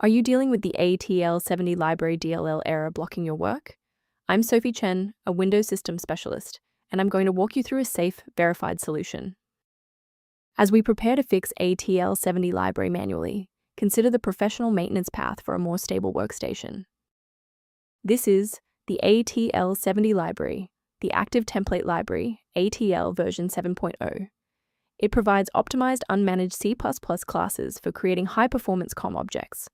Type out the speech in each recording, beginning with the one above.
Are you dealing with the atl70 Library DLL error blocking your work? I'm Sophie Chen, a Windows System Specialist, and I'm going to walk you through a safe, verified solution. As we prepare to fix atl70 Library manually, consider the professional maintenance path for a more stable workstation. This is the atl70 Library, the Active Template Library, ATL version 7.0. It provides optimized unmanaged C++ classes for creating high-performance COM objects.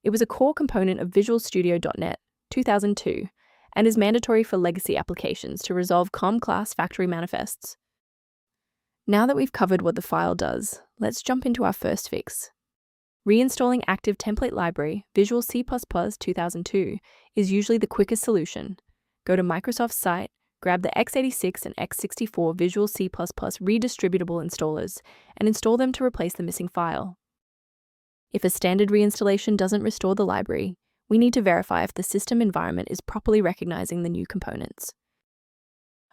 It was a core component of Visual Studio.NET 2002 and is mandatory for legacy applications to resolve COM class factory manifests. Now that we've covered what the file does, let's jump into our first fix. Reinstalling Active Template Library Visual C++ 2002 is usually the quickest solution. Go to Microsoft's site, grab the x86 and x64 Visual C++ Redistributable installers, and install them to replace the missing file. If a standard reinstallation doesn't restore the library, we need to verify if the system environment is properly recognizing the new components.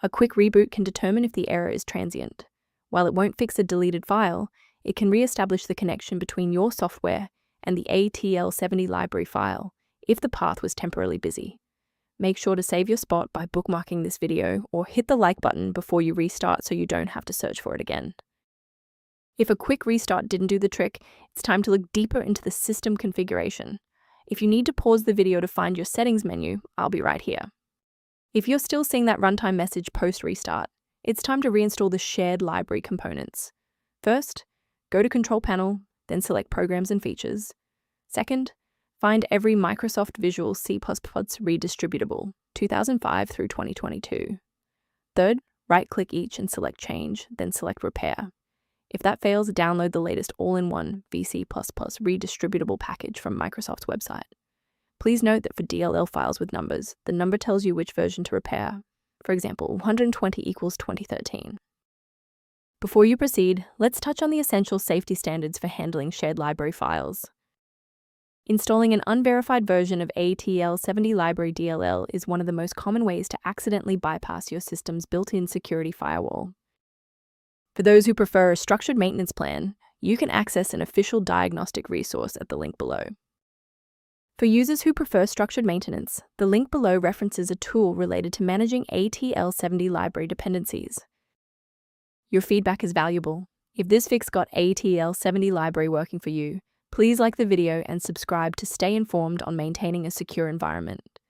A quick reboot can determine if the error is transient. While it won't fix a deleted file, it can re-establish the connection between your software and the atl70 library file if the path was temporarily busy. Make sure to save your spot by bookmarking this video or hit the like button before you restart so you don't have to search for it again. If a quick restart didn't do the trick, it's time to look deeper into the system configuration. If you need to pause the video to find your settings menu, I'll be right here. If you're still seeing that runtime message post-restart, it's time to reinstall the shared library components. First, go to Control Panel, then select Programs and Features. Second, find every Microsoft Visual C++ Redistributable 2005 through 2022. Third, right-click each and select Change, then select Repair. If that fails, download the latest all-in-one VC++ Redistributable package from Microsoft's website. Please note that for DLL files with numbers, the number tells you which version to repair. For example, 120 equals 2013. Before you proceed, let's touch on the essential safety standards for handling shared library files. Installing an unverified version of atl70 Library DLL is one of the most common ways to accidentally bypass your system's built-in security firewall. For those who prefer a structured maintenance plan, you can access an official diagnostic resource at the link below. For users who prefer structured maintenance, the link below references a tool related to managing atl70 library dependencies. Your feedback is valuable. If this fix got atl70 library working for you, please like the video and subscribe to stay informed on maintaining a secure environment.